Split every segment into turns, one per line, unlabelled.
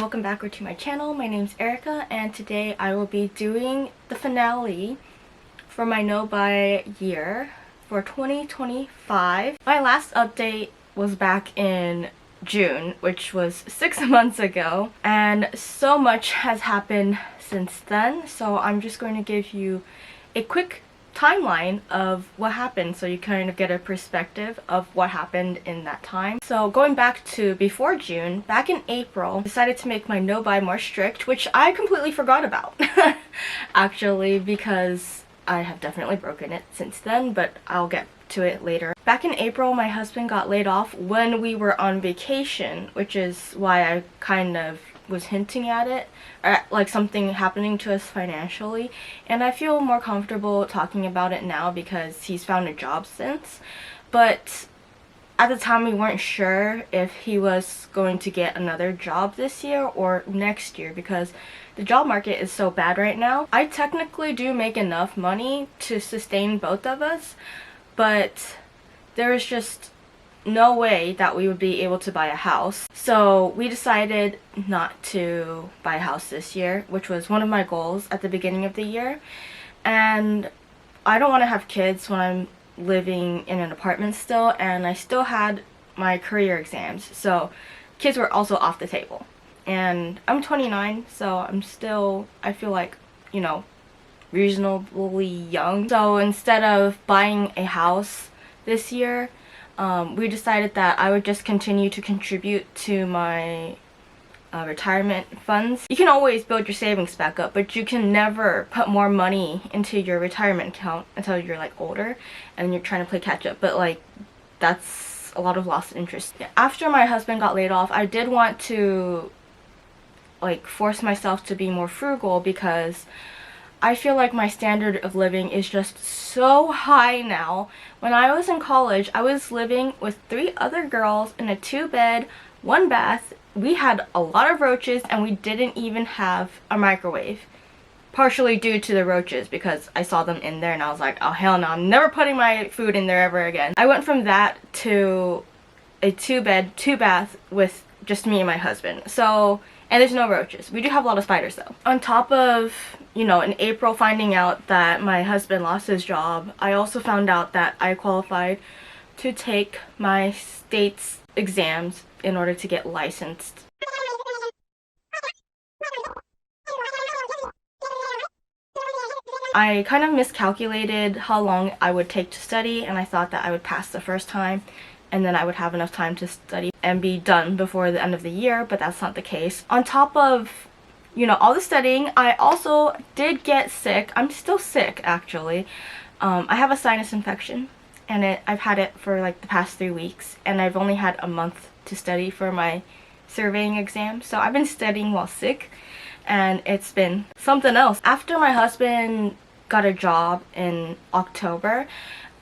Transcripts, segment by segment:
welcome back to my channel. My name's Erica and today I will be doing the finale for my no buy year for 2025. My last update was back in June, which was 6 months ago, and so much has happened since then, so I'm just going to give you a quick timeline of what happened so you kind of get a perspective of what happened in that time. So going back to before June, back in April, I decided to make my no buy more strict, which I completely forgot about actually, because I have definitely broken it since then, but I'll get to it later. Back in April, my husband got laid off when we were on vacation, which is why I kind of was hinting at it, or like something happening to us financially, and I feel more comfortable talking about it now because he's found a job since. But at the time we weren't sure if he was going to get another job this year or next year because the job market is so bad right now. I technically do make enough money to sustain both of us, but there is just no way that we would be able to buy a house. So we decided not to buy a house this year, which was one of my goals at the beginning of the year. And I don't want to have kids when I'm living in an apartment still, and I still had my career exams, so kids were also off the table. And I'm 29, so I'm still, I feel like, you know, reasonably young. So instead of buying a house this year, we decided that I would just continue to contribute to my retirement funds. You can always build your savings back up, but you can never put more money into your retirement account until you're like older and you're trying to play catch up. But like, that's a lot of lost interest. After my husband got laid off, I did want to like force myself to be more frugal because I feel like my standard of living is just so high now. When I was in college, I was living with 3 other girls in a 2-bed, 1 bath. We had a lot of roaches and we didn't even have a microwave. Partially due to the roaches because I saw them in there and I was like, oh hell no, I'm never putting my food in there ever again. I went from that to a 2-bed, 2-bath with just me and my husband. So, and there's no roaches. We do have a lot of spiders though. On top of, you know, in April finding out that my husband lost his job, I also found out that I qualified to take my state's exams in order to get licensed. I kind of miscalculated how long I would take to study, and I thought that I would pass the first time and then I would have enough time to study and be done before the end of the year, but that's not the case. On top of, you know, all the studying, I also did get sick. I'm still sick actually. I have a sinus infection and I've had it for like the past 3 weeks, and I've only had a month to study for my surveying exam. So I've been studying while sick and it's been something else. After my husband got a job in October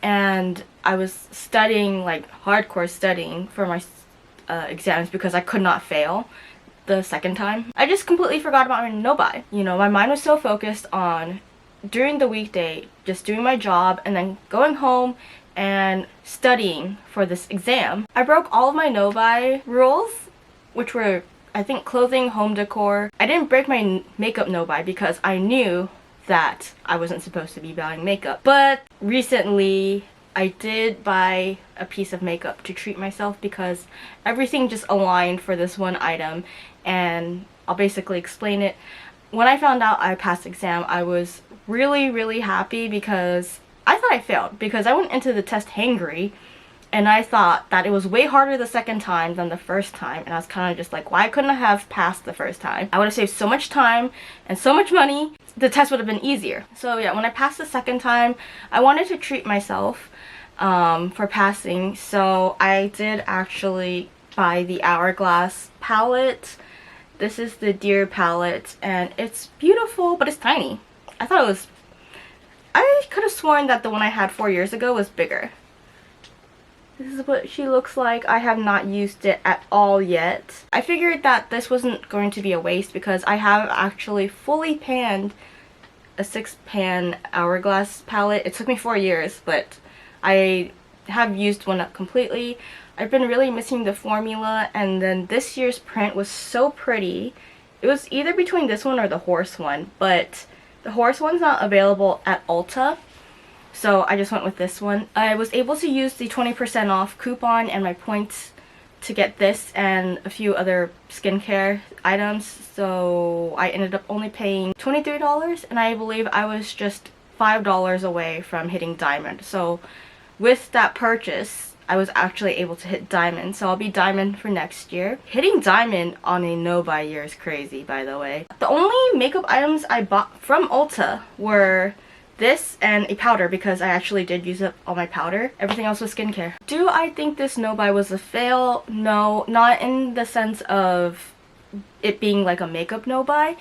and I was studying, like hardcore studying for my exams because I could not fail the second time, I just completely forgot about my no buy. You know, my mind was so focused on during the weekday just doing my job and then going home and studying for this exam. I broke all of my no buy rules, which were, I think, clothing, home decor. I didn't break my makeup no buy because I knew that I wasn't supposed to be buying makeup. But recently I did buy a piece of makeup to treat myself because everything just aligned for this one item, and I'll basically explain it. When I found out I passed exam, I was really happy because I thought I failed because I went into the test hangry and I thought that it was way harder the second time than the first time, and I was kind of just like, why couldn't I have passed the first time? I would have saved so much time and so much money. The test would have been easier. So yeah, when I passed the second time, I wanted to treat myself for passing, so I did actually buy the Hourglass palette. This is the Deer palette and it's beautiful, but it's tiny. I thought it was, I could have sworn that the one I had 4 years ago was bigger. This is what she looks like. I have not used it at all yet. I figured that this wasn't going to be a waste because I have actually fully panned a 6-pan Hourglass palette. It took me 4 years, but I have used one up completely. I've been really missing the formula, and then this year's print was so pretty It was either between this one or the horse one, but the horse one's not available at Ulta, so I just went with this one. I was able to use the 20% off coupon and my points to get this and a few other skincare items, so I ended up only paying $23, and I believe I was just $5 away from hitting diamond. So with that purchase, I was actually able to hit diamond, so I'll be diamond for next year. Hitting diamond on a no-buy year is crazy, by the way. The only makeup items I bought from Ulta were this and a powder, because I actually did use up all my powder. Everything else was skincare. Do I think this no-buy was a fail? No, not in the sense of it being like a makeup no-buy.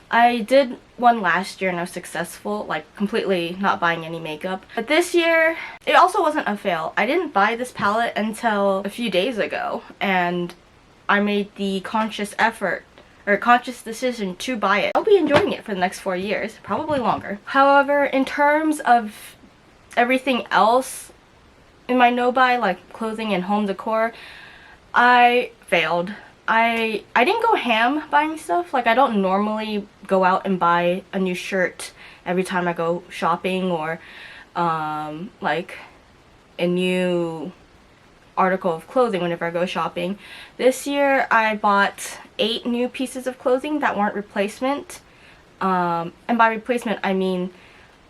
I did one last year and I was successful, like completely not buying any makeup. But this year, it also wasn't a fail. I didn't buy this palette until a few days ago, and I made the conscious decision to buy it. I'll be enjoying it for the next 4 years, probably longer. However, in terms of everything else in my no-buy, like clothing and home decor, I failed. I didn't go ham buying stuff. Like, I don't normally go out and buy a new shirt every time I go shopping, or like a new article of clothing whenever I go shopping. This year I bought 8 new pieces of clothing that weren't replacement. And by replacement I mean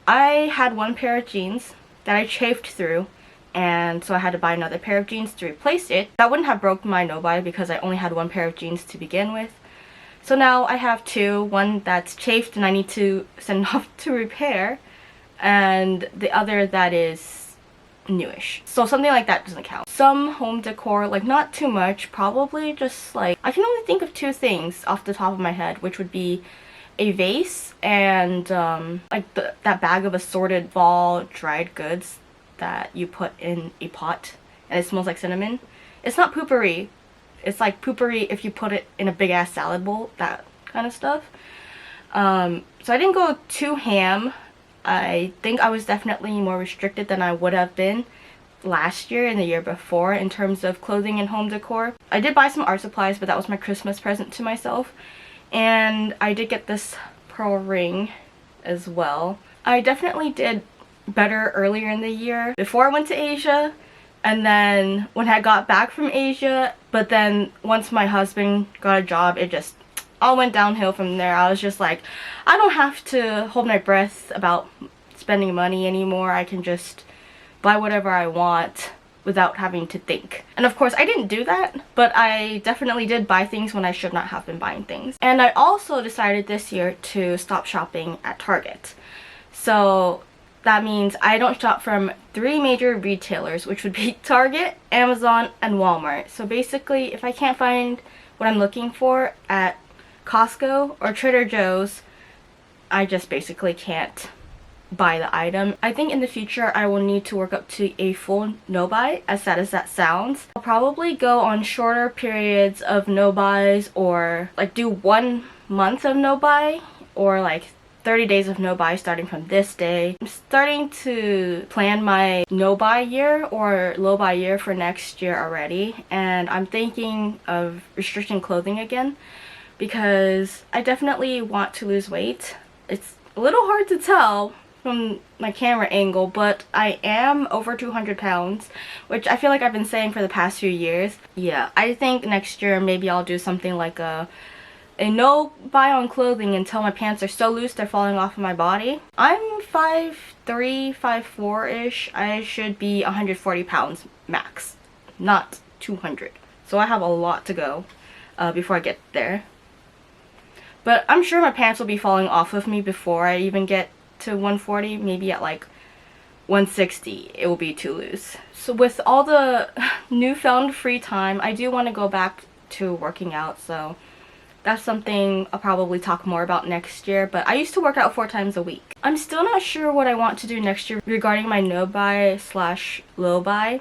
I had one pair of jeans that I chafed through, and so I had to buy another pair of jeans to replace it. That wouldn't have broken my no-buy because I only had one pair of jeans to begin with. So now I have 2, one that's chafed and I need to send off to repair, and the other that is newish. So something like that doesn't count. Some home decor, like not too much, probably just like, I can only think of 2 things off the top of my head, which would be a vase and like that bag of assorted fall dried goods that you put in a pot and it smells like cinnamon. It's not poopery. It's like poopery if you put it in a big ass salad bowl, that kind of stuff. So I didn't go too ham. I think I was definitely more restricted than I would have been last year and the year before in terms of clothing and home decor. I did buy some art supplies, but that was my Christmas present to myself. And I did get this pearl ring as well. I definitely did better earlier in the year before I went to Asia, and then when I got back from Asia, but then once my husband got a job, it just all went downhill from there. I was just like, I don't have to hold my breath about spending money anymore. I can just buy whatever I want without having to think. And of course I didn't do that, but I definitely did buy things when I should not have been buying things. And I also decided this year to stop shopping at Target. So that means I don't shop from 3 major retailers, which would be Target, Amazon, and Walmart. So basically, if I can't find what I'm looking for at Costco or Trader Joe's, I just basically can't buy the item. I think in the future I will need to work up to a full no-buy, as sad as that sounds. I'll probably go on shorter periods of no-buys, or like do 1 month of no-buy, or like 30 days of no-buy starting from this day. I'm starting to plan my no-buy year or low-buy year for next year already, and I'm thinking of restricting clothing again because I definitely want to lose weight. It's a little hard to tell from my camera angle, but I am over 200 pounds, which I feel like I've been saying for the past few years. Yeah, I think next year maybe I'll do something like a no buy on clothing until my pants are so loose they're falling off of my body. I'm 5'3", 5'4"-ish. I should be 140 pounds max, not 200. So I have a lot to go before I get there. But I'm sure my pants will be falling off of me before I even get to 140, maybe at like 160 it will be too loose. So with all the newfound free time, I do want to go back to working out, so that's something I'll probably talk more about next year. But I used to work out 4 times a week. I'm still not sure what I want to do next year regarding my no-buy / low-buy.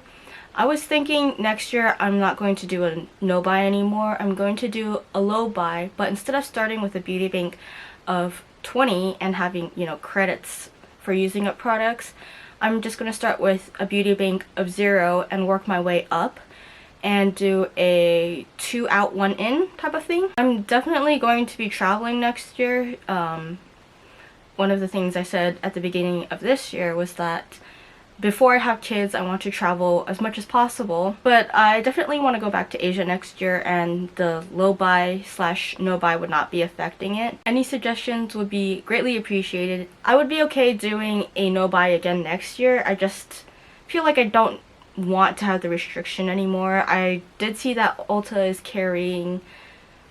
I was thinking next year I'm not going to do a no-buy anymore. I'm going to do a low-buy, but instead of starting with a beauty bank of 20 and having, you know, credits for using up products, I'm just going to start with a beauty bank of 0 and work my way up. and do a 2 out 1 in type of thing. I'm definitely going to be traveling next year. One of the things I said at the beginning of this year was that before I have kids, I want to travel as much as possible, but I definitely want to go back to Asia next year, and the low buy / no buy would not be affecting it. Any suggestions would be greatly appreciated. I would be okay doing a no buy again next year. I just feel like I don't want to have the restriction anymore. I did see that Ulta is carrying,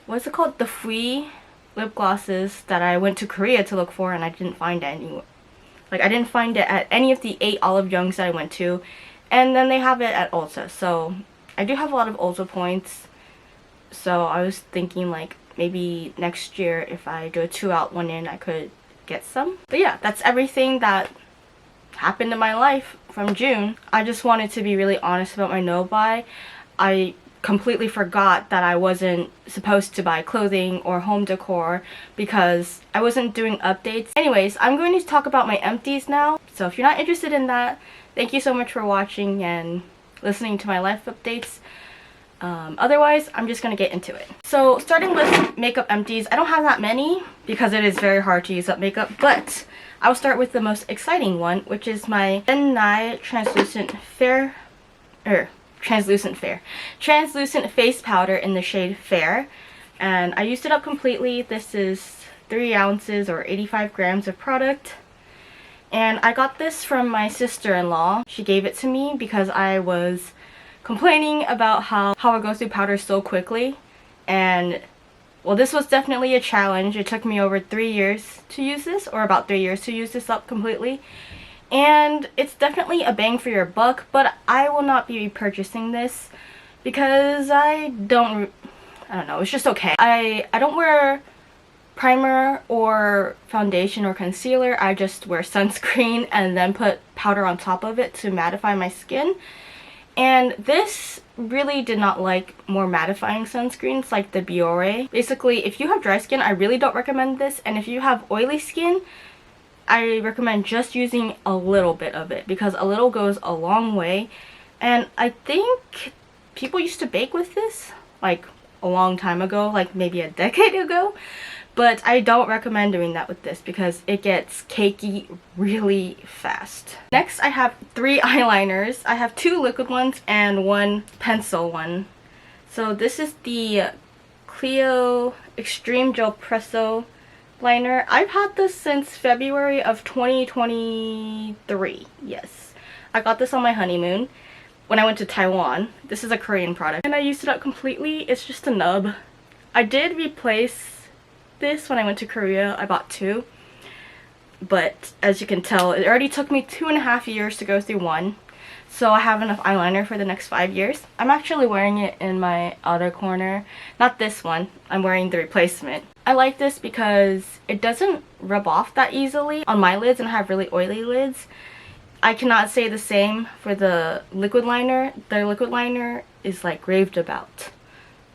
what's it called, the free lip glosses that I went to Korea to look for, and I didn't find it anywhere. Like, I didn't find it at any of the 8 Olive Youngs that I went to, and then they have it at Ulta. So I do have a lot of Ulta points, so I was thinking like maybe next year if I do a 2 out 1 in, I could get some. But yeah, that's everything that happened in my life from June. I just wanted to be really honest about my no buy. I completely forgot that I wasn't supposed to buy clothing or home decor because I wasn't doing updates. Anyways, I'm going to talk about my empties now. So if you're not interested in that, thank you so much for watching and listening to my life updates. Otherwise, I'm just gonna get into it. So starting with makeup empties, I don't have that many because it is very hard to use up makeup, but I'll start with the most exciting one, which is my Gen Translucent face powder in the shade Fair, and I used it up completely. This is 3 ounces or 85 grams of product, and I got this from my sister-in-law. She gave it to me because I was complaining about how I go through powder so quickly, and well, this was definitely a challenge. It took me over 3 years to use this, or about 3 years to use this up completely. And it's definitely a bang for your buck, but I will not be repurchasing this because I don't know, it's just okay. I don't wear primer or foundation or concealer. I just wear sunscreen and then put powder on top of it to mattify my skin. And this really did not like more mattifying sunscreens like the Biore. Basically, if you have dry skin, I really don't recommend this, and if you have oily skin, I recommend just using a little bit of it because a little goes a long way. And I think people used to bake with this like a long time ago, like maybe a decade ago, but I don't recommend doing that with this because it gets cakey really fast. Next, I have 3 eyeliners. I have 2 liquid ones and 1 pencil one. So this is the CLIO Extreme gelpresso liner. I've had this since February of 2023. Yes, I got this on my honeymoon when I went to Taiwan. This is a Korean product, and I used it up completely. It's just a nub. I did replace this when I went to Korea. I bought 2, but as you can tell, it already took me 2.5 years to go through one, so I have enough eyeliner for the next 5 years. I'm actually wearing it in my outer corner. Not this one, I'm wearing the replacement. I like this because it doesn't rub off that easily on my lids, and I have really oily lids. I cannot say the same for the liquid liner. The liquid liner is like raved about,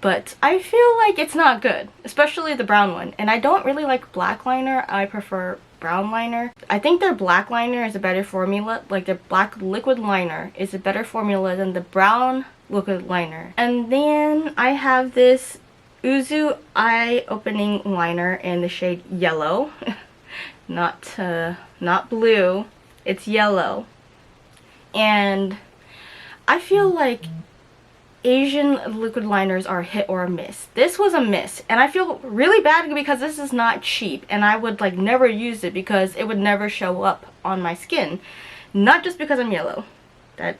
but I feel like it's not good, especially the brown one. And I don't really like black liner. I prefer brown liner. I think their black liner is a better formula. Like their black liquid liner is a better formula than the brown liquid liner. And then I have this Uzu eye opening liner in the shade yellow. not blue, it's yellow. And I feel like Asian liquid liners are a hit or a miss. This was a miss, and I feel really bad because this is not cheap, and I would like never use it because it would never show up on my skin. Not just because I'm yellow. That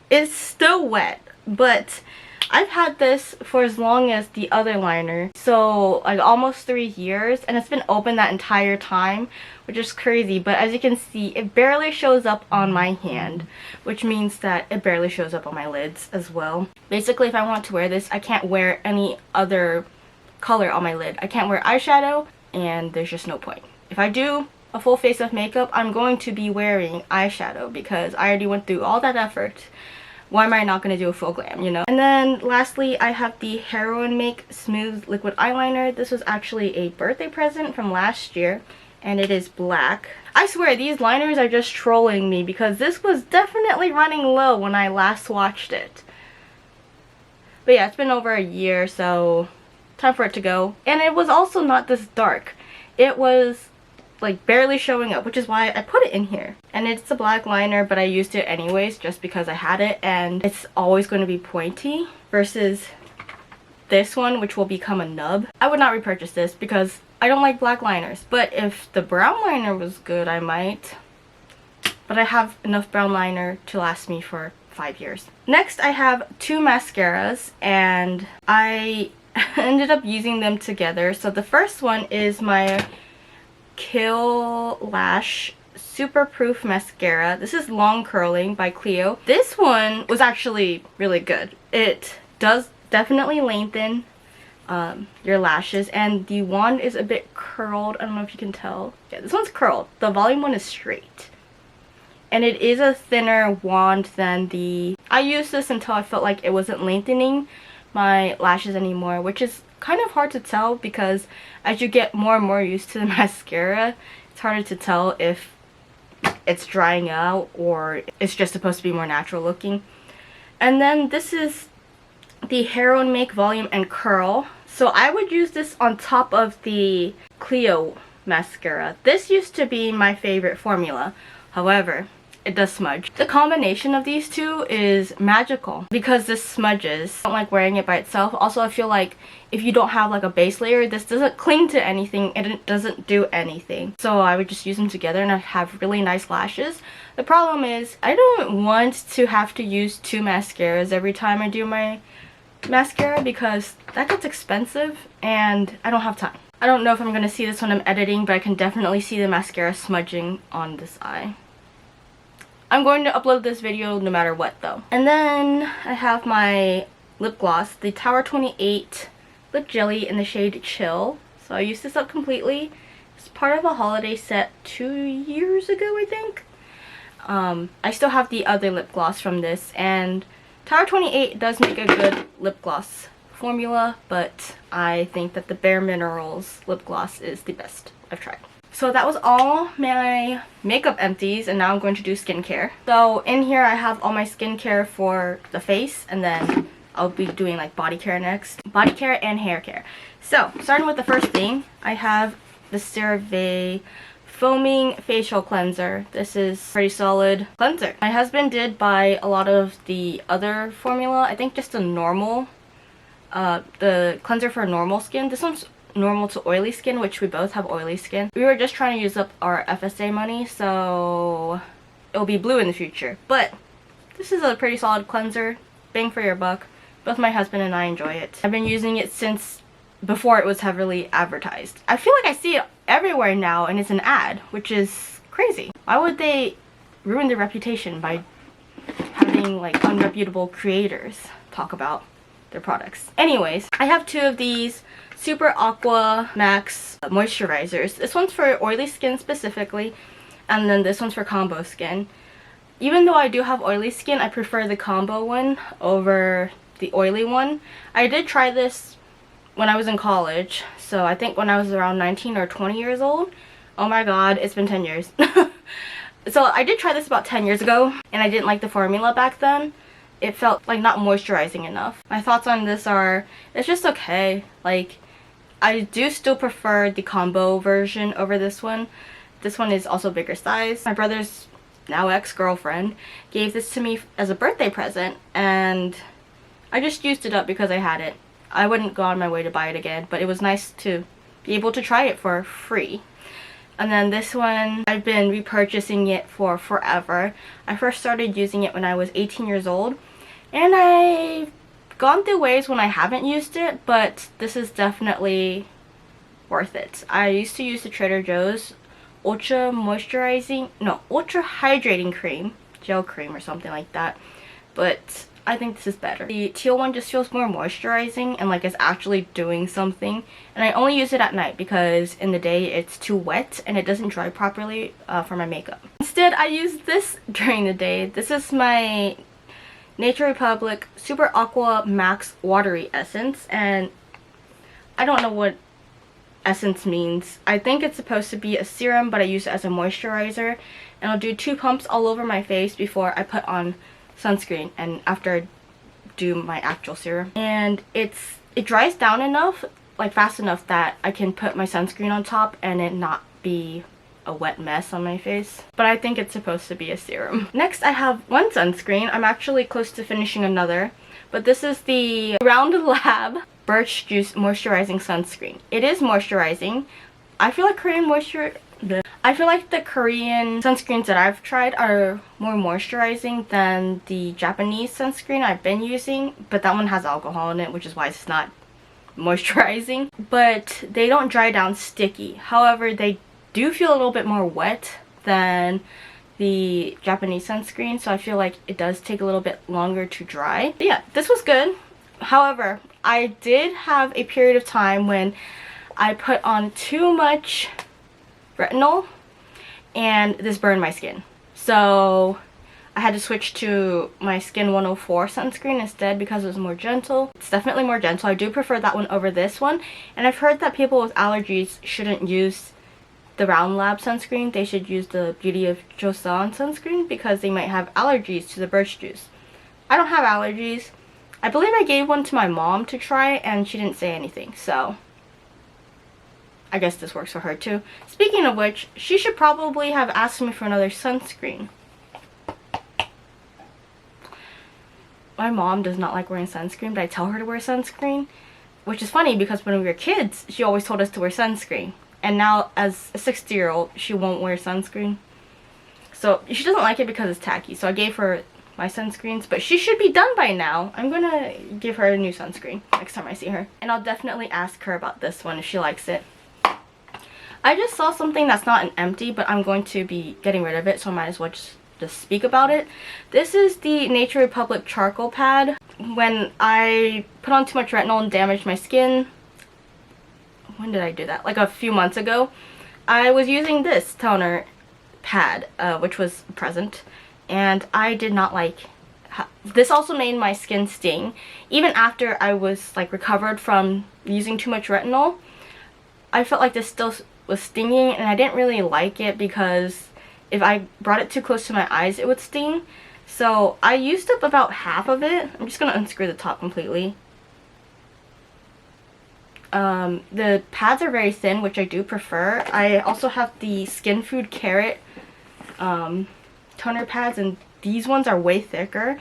is still wet, but I've had this for as long as the other liner, so like almost 3 years, and it's been open that entire time, which is crazy. But as you can see, it barely shows up on my hand, which means that it barely shows up on my lids as well. Basically, if I want to wear this, I can't wear any other color on my lid. I can't wear eyeshadow, and there's just no point. If I do a full face of makeup, I'm going to be wearing eyeshadow because I already went through all that effort. Why am I not going to do a full glam, you know? And then lastly, I have the Heroine Make Smooth Liquid Eyeliner. This was actually a birthday present from last year, and it is black. I swear, these liners are just trolling me because this was definitely running low when I last swatched it. But yeah, it's been over a year, so time for it to go. And it was also not this dark. It was like barely showing up, which is why I put it in here. And it's a black liner, but I used it anyways just because I had it, and it's always going to be pointy versus this one, which will become a nub. I would not repurchase this because I don't like black liners, but if the brown liner was good, I might. But I have enough brown liner to last me for 5 years. Next, I have two mascaras, and I ended up using them together. So the first one is my Lash superproof mascara. This is long curling by CLIO. This one was actually really good. It does definitely lengthen your lashes, and the wand is a bit curled. I don't know if you can tell. Yeah, this one's curled. The volume one is straight. And it is a thinner wand than the... I used this until I felt like it wasn't lengthening my lashes anymore, which is kind of hard to tell because as you get more and more used to the mascara, it's harder to tell if it's drying out or it's just supposed to be more natural looking. And then this is the Heroine Make Volume and Curl. So I would use this on top of the CLIO mascara. This used to be my favorite formula. However, it does smudge. The combination of these two is magical because this smudges. I don't like wearing it by itself. Also, I feel like if you don't have like a base layer, this doesn't cling to anything and it doesn't do anything. So I would just use them together and I'd have really nice lashes. The problem is I don't want to have to use two mascaras every time I do my mascara because that gets expensive and I don't have time. I don't know if I'm going to see this when I'm editing, but I can definitely see the mascara smudging on this eye. I'm going to upload this video no matter what though. And then I have my lip gloss, the Tower 28 Lip Jelly in the shade Chill. So I used this up completely. It's part of a holiday set 2 years ago, I think. I still have the other lip gloss from this, and Tower 28 does make a good lip gloss formula, but I think that the Bare Minerals lip gloss is the best I've tried. So that was all my makeup empties, and now I'm going to do skincare. So in here I have all my skincare for the face, and then I'll be doing like body care next. Body care and hair care. So starting with the first thing, I have the CeraVe Foaming Facial Cleanser. This is pretty solid cleanser. My husband did buy a lot of the other formula. I think just the normal, the cleanser for normal skin. This one's normal to oily skin, which we both have oily skin. We were just trying to use up our FSA money, so it'll be blue in the future. But this is a pretty solid cleanser. Bang for your buck. Both my husband and I enjoy it. I've been using it since before it was heavily advertised. I feel like I see it everywhere now and it's an ad, which is crazy. Why would they ruin their reputation by having like unreputable creators talk about their products? Anyways, I have two of these Super Aqua Max moisturizers. This one's for oily skin specifically, and then this one's for combo skin. Even though I do have oily skin, I prefer the combo one over the oily one. I did try this when I was in college, so I think when I was around 19 or 20 years old. Oh my god, it's been 10 years. So I did try this about 10 years ago, and I didn't like the formula back then. It felt like not moisturizing enough. My thoughts on this are, it's just okay. Like, I do still prefer the combo version over this one. This one is also bigger size. My brother's now ex-girlfriend gave this to me as a birthday present, and I just used it up because I had it. I wouldn't go on my way to buy it again, but it was nice to be able to try it for free. And then this one, I've been repurchasing it for forever. I first started using it when I was 18 years old, and I've gone through waves when I haven't used it, but this is definitely worth it. I used to use the Trader Joe's ultra hydrating cream, gel cream or something like that, but I think this is better. The teal one just feels more moisturizing and like it's actually doing something, and I only use it at night because in the day it's too wet and it doesn't dry properly for my makeup. Instead, I use this during the day. This is my Nature Republic Super Aqua Max Watery Essence, and I don't know what essence means. I think it's supposed to be a serum, but I use it as a moisturizer, and I'll do 2 pumps all over my face before I put on sunscreen and after do my actual serum. And it dries down enough, like fast enough, that I can put my sunscreen on top and it not be a wet mess on my face. But I think it's supposed to be a serum. Next, I have one sunscreen. I'm actually close to finishing another, but this is the Round Lab Birch Juice moisturizing sunscreen. It is moisturizing. I feel like the Korean sunscreens that I've tried are more moisturizing than the Japanese sunscreen I've been using, but that one has alcohol in it, which is why it's not moisturizing. But they don't dry down sticky. However, they do feel a little bit more wet than the Japanese sunscreen, so I feel like it does take a little bit longer to dry. But yeah, this was good. However, I did have a period of time when I put on too much retinol and this burned my skin. So I had to switch to my Skin 104 sunscreen instead because it was more gentle. It's definitely more gentle. I do prefer that one over this one. And I've heard that people with allergies shouldn't use the Round Lab sunscreen. They should use the Beauty of Joseon sunscreen because they might have allergies to the Birch Juice. I don't have allergies. I believe I gave one to my mom to try and she didn't say anything, so I guess this works for her too. Speaking of which, she should probably have asked me for another sunscreen. My mom does not like wearing sunscreen, but I tell her to wear sunscreen, which is funny because when we were kids, she always told us to wear sunscreen. And now, as a 60-year-old, she won't wear sunscreen. So, she doesn't like it because it's tacky. So, I gave her my sunscreens. But she should be done by now. I'm gonna give her a new sunscreen next time I see her. And I'll definitely ask her about this one if she likes it. I just saw something that's not an empty, but I'm going to be getting rid of it. So, I might as well just speak about it. This is the Nature Republic Charcoal Pad. When I put on too much retinol and damaged my skin, when did I do that? Like a few months ago, I was using this toner pad, which was a present, and I did not like this. Also made my skin sting. Even after I was like recovered from using too much retinol, I felt like this still was stinging, and I didn't really like it because if I brought it too close to my eyes, it would sting. So I used up about half of it. I'm just gonna unscrew the top completely. The pads are very thin, which I do prefer. I also have the Skin Food Carrot toner pads, and these ones are way thicker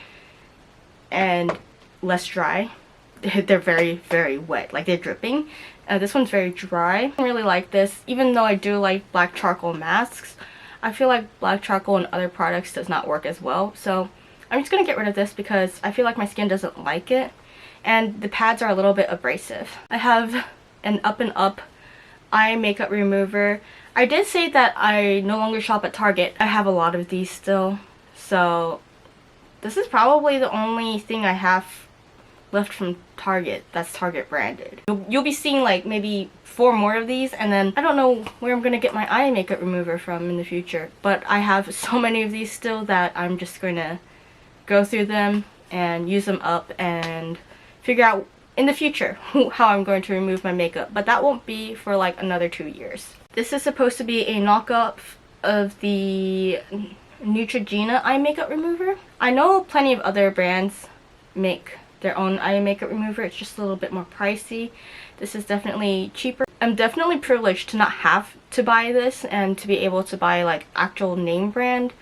and less dry. They're very, very wet, like they're dripping. This one's very dry. I really like this, even though I do like black charcoal masks. I feel like black charcoal and other products does not work as well. So I'm just gonna get rid of this because I feel like my skin doesn't like it. And the pads are a little bit abrasive. I have an Up and Up eye makeup remover. I did say that I no longer shop at Target. I have a lot of these still. So this is probably the only thing I have left from Target that's Target branded. You'll be seeing like maybe 4 more of these, and then I don't know where I'm gonna get my eye makeup remover from in the future. But I have so many of these still that I'm just gonna go through them and use them up and figure out in the future how I'm going to remove my makeup, but that won't be for like another 2 years. This is supposed to be a knockoff of the Neutrogena eye makeup remover. I know plenty of other brands make their own eye makeup remover. It's just a little bit more pricey. This is definitely cheaper. I'm definitely privileged to not have to buy this and to be able to buy like actual name brand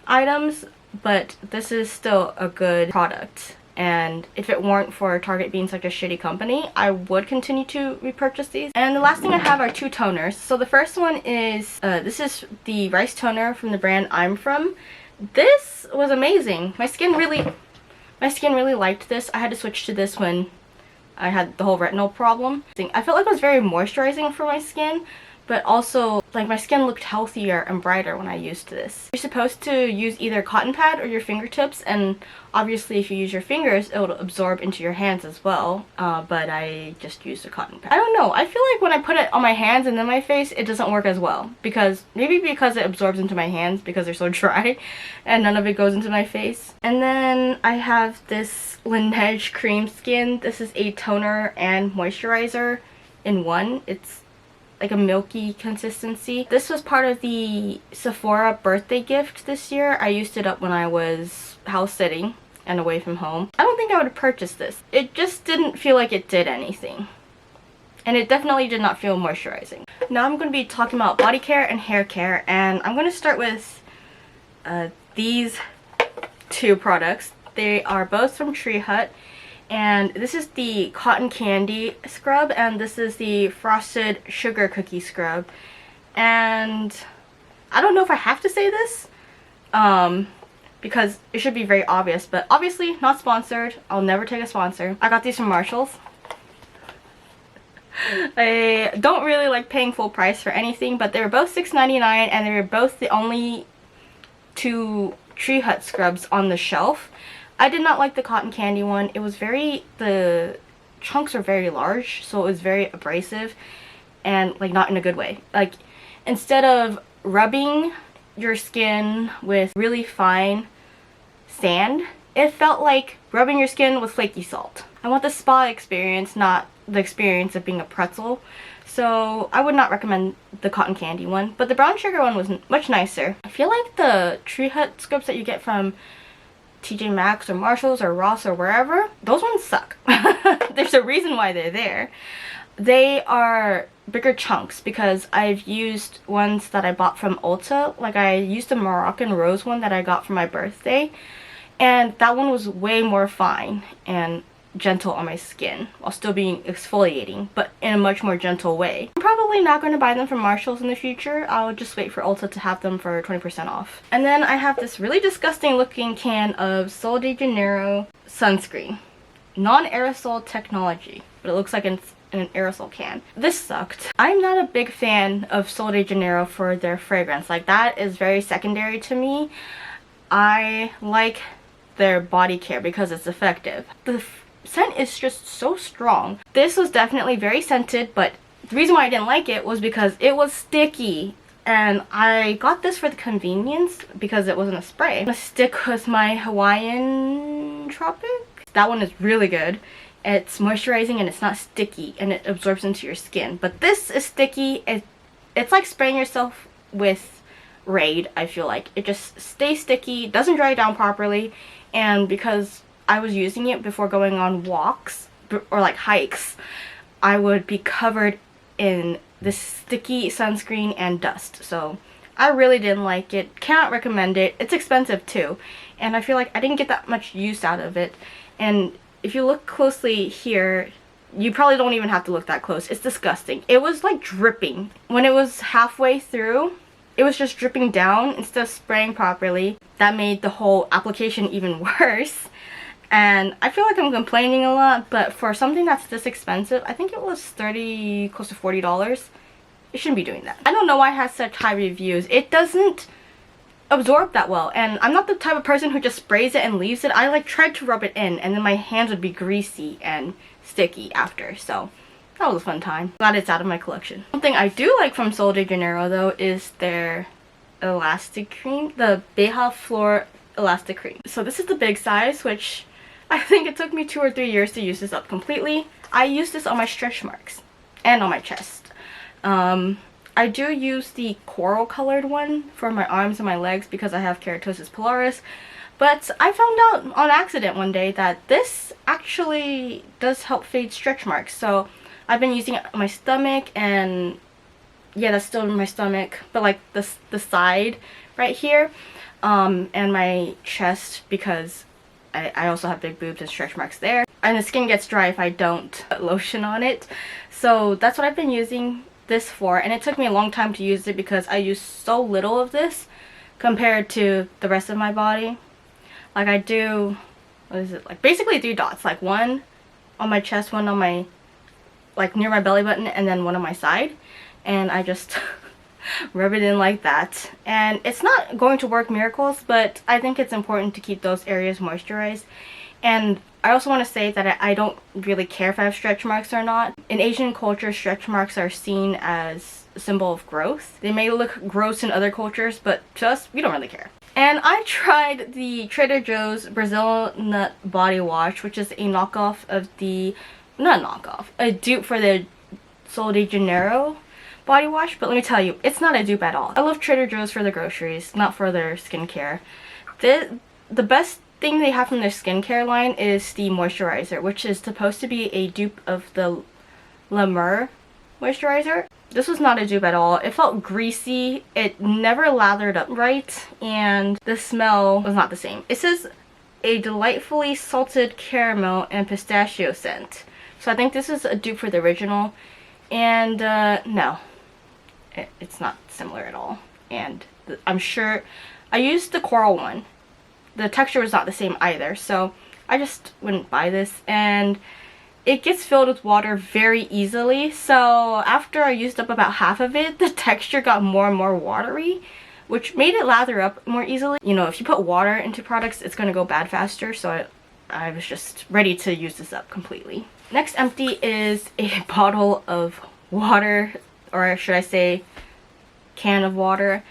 items, but this is still a good product. And if it weren't for Target being such a shitty company, I would continue to repurchase these. And the last thing I have are 2 toners. So the first one is, this is the Rice Toner from the brand I'm From. This was amazing. My skin really liked this. I had to switch to this when I had the whole retinol problem. I felt like it was very moisturizing for my skin, but also like my skin looked healthier and brighter when I used this. You're supposed to use either a cotton pad or your fingertips, and obviously if you use your fingers it will absorb into your hands as well, but I just used a cotton pad. I don't know, I feel like when I put it on my hands and then my face it doesn't work as well, because maybe because it absorbs into my hands because they're so dry and none of it goes into my face. And then I have this Laneige Cream Skin. This is a toner and moisturizer in one. It's like a milky consistency. This was part of the Sephora birthday gift this year. I used it up when I was house sitting and away from home, I don't think I would have purchased this. It just didn't feel like it did anything. And it definitely did not feel moisturizing. Now I'm going to be talking about body care and hair care, and I'm going to start with these two products. They are both from Tree Hut, and this is the cotton candy scrub, and this is the frosted sugar cookie scrub. And I don't know if I have to say this, because it should be very obvious, but obviously not sponsored. I'll never take a sponsor. I got these from Marshalls. I don't really like paying full price for anything, but they were both $6.99, and they were both the only two Tree Hut scrubs on the shelf. I did not like the cotton candy one. It was the chunks were very large, so it was very abrasive, and like not in a good way. Like, instead of rubbing your skin with really fine sand, it felt like rubbing your skin with flaky salt. I want the spa experience, not the experience of being a pretzel. So I would not recommend the cotton candy one, but the brown sugar one was much nicer. I feel like the Tree Hut scrubs that you get from TJ Maxx or Marshalls or Ross or wherever, those ones suck. There's a reason why they're there. They are bigger chunks because I've used ones that I bought from Ulta. Like, I used the Moroccan Rose one that I got for my birthday, and that one was way more fine and gentle on my skin while still being exfoliating, but in a much more gentle way. I'm probably not going to buy them from Marshalls in the future. I'll just wait for Ulta to have them for 20% off. And then I have this really disgusting looking can of Sol de Janeiro sunscreen. Non-aerosol technology, but it looks like it's in an aerosol can. This sucked. I'm not a big fan of Sol de Janeiro for their fragrance. Like, that is very secondary to me. I like their body care because it's effective. The scent is just so strong. This was definitely very scented, but the reason why I didn't like it was because it was sticky, and I got this for the convenience because it wasn't a spray. I'm gonna stick with my Hawaiian Tropic. That one is really good. It's moisturizing and it's not sticky, and it absorbs into your skin. But this is sticky. It's like spraying yourself with Raid. I feel like it just stays sticky, doesn't dry down properly, and because I was using it before going on walks or like hikes, I would be covered in this sticky sunscreen and dust. So I really didn't like it. Cannot recommend it. It's expensive too, and I feel like I didn't get that much use out of it. And if you look closely here, you probably don't even have to look that close. It's disgusting. It was like dripping. When it was halfway through, it was just dripping down instead of spraying properly. That made the whole application even worse. And I feel like I'm complaining a lot, but for something that's this expensive, I think it was $30, close to $40. It shouldn't be doing that. I don't know why it has such high reviews. It doesn't absorb that well, and I'm not the type of person who just sprays it and leaves it. I like tried to rub it in, and then my hands would be greasy and sticky after. So that was a fun time. Glad it's out of my collection. Something I do like from Sol de Janeiro though is their elastic cream, the Beija Flor elastic cream. So this is the big size, which I think it took me 2 or 3 years to use this up completely. I use this on my stretch marks and on my chest. I do use the coral colored one for my arms and my legs because I have keratosis pilaris, but I found out on accident one day that this actually does help fade stretch marks. So I've been using it on my stomach, and yeah, that's still in my stomach, but like the side right here, and my chest, because I also have big boobs and stretch marks there, and the skin gets dry if I don't put lotion on it. So that's what I've been using this for, and it took me a long time to use it because I use so little of this compared to the rest of my body. Like, I do, what is it, like basically 3 dots, like one on my chest, one on my, like near my belly button, and then one on my side, and I just rub it in like that. And it's not going to work miracles, but I think it's important to keep those areas moisturized. And I also want to say that I don't really care if I have stretch marks or not. In Asian culture, stretch marks are seen as a symbol of growth. They may look gross in other cultures, but to us, we don't really care. And I tried the Trader Joe's Brazil Nut Body Wash, which is a knockoff of the, not knockoff, a dupe for the Sol de Janeiro body wash. But let me tell you, it's not a dupe at all. I love Trader Joe's for the groceries, not for their skincare. The best thing they have from their skincare line is the moisturizer, which is supposed to be a dupe of the La Mer moisturizer. This was not a dupe at all. It felt greasy, it never lathered up right, and the smell was not the same. It says a delightfully salted caramel and pistachio scent. So I think this is a dupe for the original, and no, it's not similar at all. And I'm sure I used the coral one. The texture was not the same either, so I just wouldn't buy this. And it gets filled with water very easily, so after I used up about half of it, the texture got more and more watery, which made it lather up more easily. You know, if you put water into products, it's going to go bad faster, so I was just ready to use this up completely. Next empty is a bottle of water, or should I say can of water.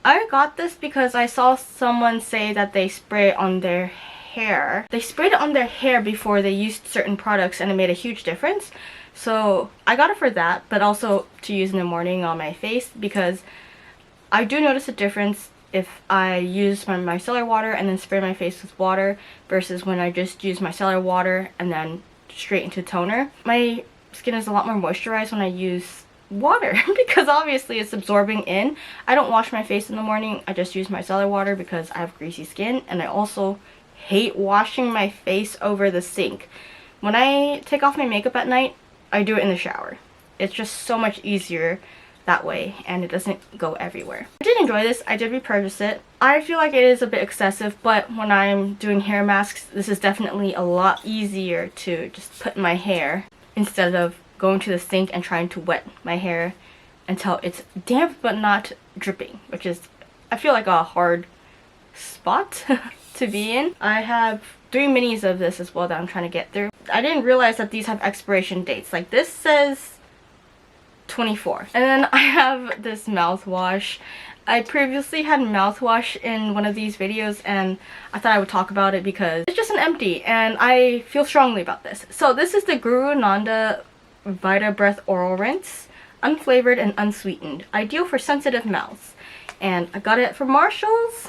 I got this because I saw someone say that they spray it on their hair. They sprayed it on their hair before they used certain products and it made a huge difference. So I got it for that, but also to use in the morning on my face, because I do notice a difference if I use my micellar water and then spray my face with water versus when I just use micellar water and then straight into toner. My skin is a lot more moisturized when I use water because obviously it's absorbing in. I don't wash my face in the morning. I just use micellar water because I have greasy skin, and I also hate washing my face over the sink. When I take off my makeup at night, I do it in the shower. It's just so much easier that way, and it doesn't go everywhere. I did enjoy this. I did repurchase it. I feel like it is a bit excessive, but when I'm doing hair masks, this is definitely a lot easier to just put in my hair instead of going to the sink and trying to wet my hair until it's damp but not dripping, which is, I feel like, a hard spot to be in. I have 3 minis of this as well that I'm trying to get through. I didn't realize that these have expiration dates. Like, this says 24. And then I have this mouthwash. I previously had mouthwash in one of these videos and I thought I would talk about it because it's just an empty and I feel strongly about this. So this is the Guru Nanda Vita Breath Oral Rinse, unflavored and unsweetened, ideal for sensitive mouths. And I got it from Marshall's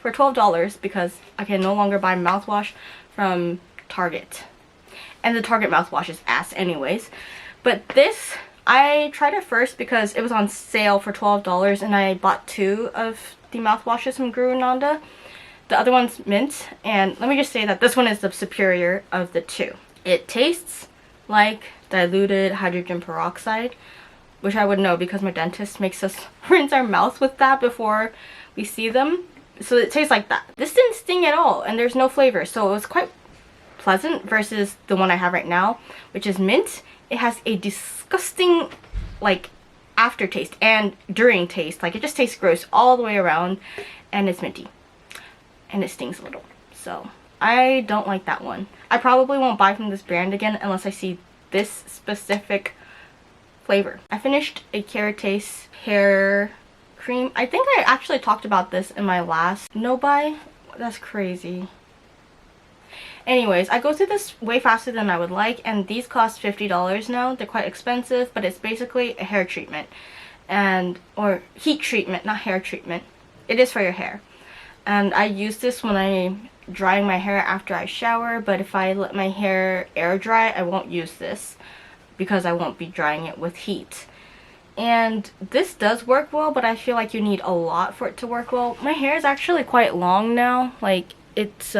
for $12 because I can no longer buy mouthwash from Target. And the Target mouthwash is ass anyways. But this, I tried it first because it was on sale for $12 and I bought 2 of the mouthwashes from Guru Nanda. The other one's mint, and let me just say that this one is the superior of the 2. It tastes like diluted hydrogen peroxide, which I would know because my dentist makes us rinse our mouth with that before we see them. So it tastes like that. This didn't sting at all and there's no flavor, so it was quite pleasant versus the one I have right now, which is mint. It has a disgusting like aftertaste and during taste. Like, it just tastes gross all the way around, and it's minty and it stings a little. So I don't like that one. I probably won't buy from this brand again unless I see this specific flavor. I finished a Kerastase hair cream. I think I actually talked about this in my last no buy. That's crazy. Anyways, I go through this way faster than I would like, and these cost $50 now. They're quite expensive, but it's basically a hair treatment, or heat treatment, not hair treatment. It is for your hair. And I use this when I'm drying my hair after I shower, but if I let my hair air dry, I won't use this because I won't be drying it with heat. And this does work well, but I feel like you need a lot for it to work well. My hair is actually quite long now. Like, it's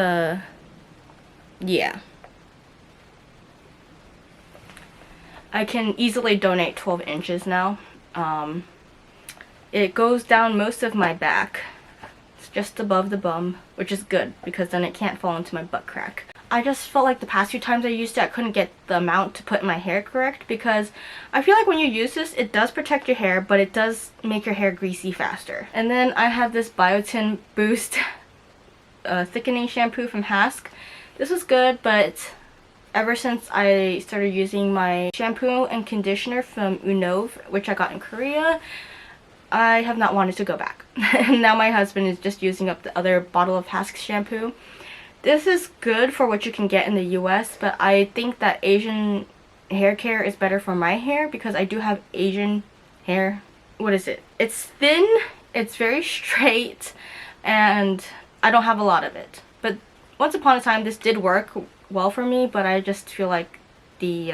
yeah. I can easily donate 12 inches now. It goes down most of my back. It's just above the bum, which is good because then it can't fall into my butt crack. I just felt like the past few times I used it, I couldn't get the amount to put in my hair correct because I feel like when you use this, it does protect your hair, but it does make your hair greasy faster. And then I have this Biotin Boost thickening shampoo from Hask. This was good, but ever since I started using my shampoo and conditioner from Unove, which I got in Korea, I have not wanted to go back. And now my husband is just using up the other bottle of Hask shampoo. This is good for what you can get in the US, but I think that Asian hair care is better for my hair because I do have Asian hair. What is it? It's thin, it's very straight, and I don't have a lot of it. But once upon a time this did work well for me, but I just feel like the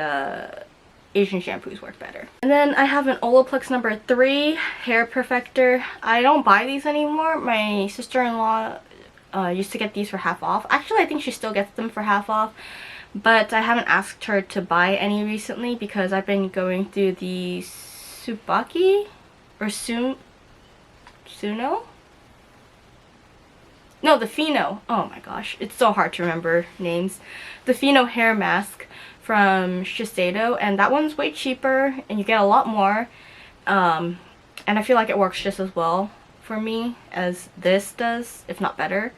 Asian shampoos work better. And then I have an Olaplex number 3 hair perfector. I don't buy these anymore. My sister-in-law used to get these for half off. Actually, I think she still gets them for half off, but I haven't asked her to buy any recently because I've been going through the Tsubaki or Suno? No, the Fino. Oh my gosh, it's so hard to remember names. The Fino hair mask from Shiseido, and that one's way cheaper and you get a lot more. And I feel like it works just as well for me as this does, if not better.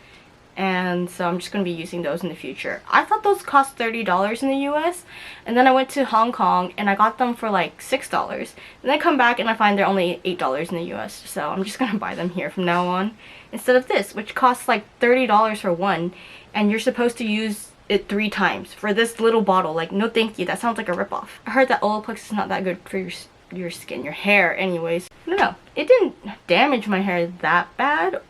And so I'm just going to be using those in the future. I thought those cost $30 in the US, and then I went to Hong Kong and I got them for like $6. And then I come back and I find they're only $8 in the US, so I'm just going to buy them here from now on instead of this, which costs like $30 for one, and you're supposed to use it 3 times for this little bottle. Like, no thank you, that sounds like a ripoff. I heard that Olaplex is not that good for your skin, your hair anyways. No, it didn't damage my hair that bad.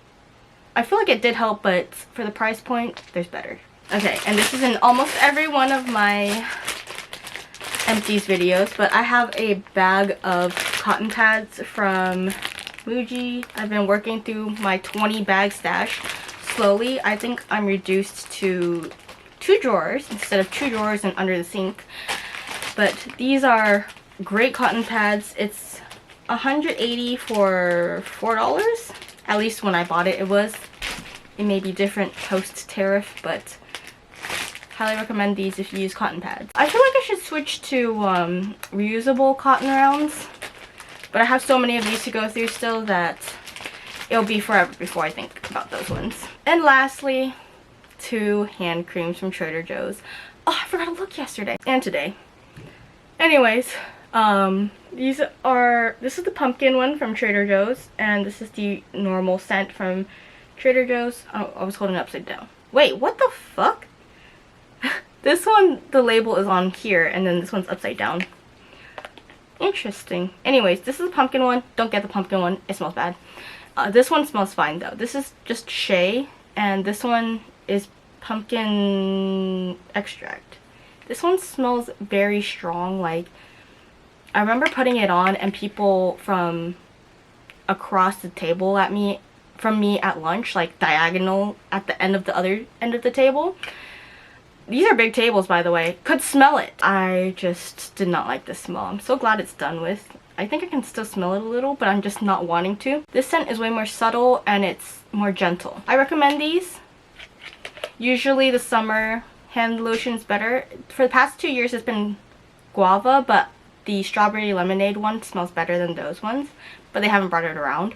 I feel like it did help, but for the price point, there's better. Okay, and this is in almost every one of my empties videos, but I have a bag of cotton pads from Muji. I've been working through my 20 bag stash slowly. I think I'm reduced to 2 drawers instead of 2 drawers and under the sink. But these are great cotton pads. It's $180 for $4. At least when I bought it, it was. It may be different post tariff, but highly recommend these if you use cotton pads. I feel like I should switch to reusable cotton rounds, but I have so many of these to go through still that it'll be forever before I think about those ones. And lastly, 2 hand creams from Trader Joe's. Oh, I forgot to look yesterday and today. Anyways, this is the pumpkin one from Trader Joe's, and this is the normal scent from Trader Joe's. Oh, I was holding it upside down. Wait, what the fuck? This one, the label is on here, and then this one's upside down. Interesting. Anyways, this is the pumpkin one. Don't get the pumpkin one. It smells bad. This one smells fine though. This is just shea, and this one is pumpkin extract. This one smells very strong. Like, I remember putting it on and people from across the table from me at lunch, like diagonal at the end of the other end of the table. These are big tables, by the way. Could smell it. I just did not like the smell. I'm so glad it's done with. I think I can still smell it a little, but I'm just not wanting to. This scent is way more subtle and it's more gentle. I recommend these. Usually the summer hand lotion is better. For the past 2 years it's been guava, but the strawberry lemonade one smells better than those ones, but they haven't brought it around.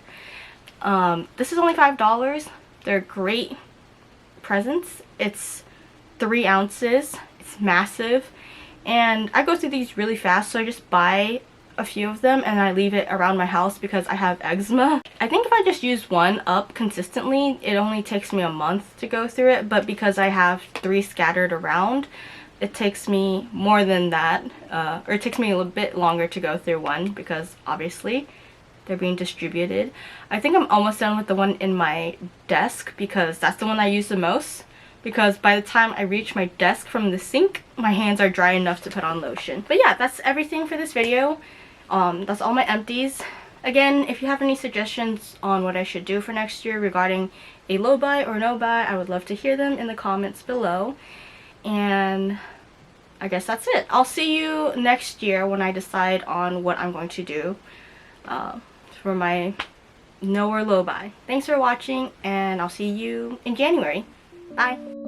This is only $5. They're great presents. It's 3 ounces. It's massive, and I go through these really fast, so I just buy a few of them and I leave it around my house because I have eczema. I think if I just use one up consistently, it only takes me a month to go through it, but because I have 3 scattered around, it takes me more than that, or it takes me a little bit longer to go through one because obviously they're being distributed. I think I'm almost done with the one in my desk because that's the one I use the most, because by the time I reach my desk from the sink, my hands are dry enough to put on lotion. But yeah, that's everything for this video. That's all my empties. Again, if you have any suggestions on what I should do for next year regarding a low buy or no buy, I would love to hear them in the comments below. And I guess that's it. I'll see you next year when I decide on what I'm going to do for my no or low buy. Thanks for watching, and I'll see you in January. Bye!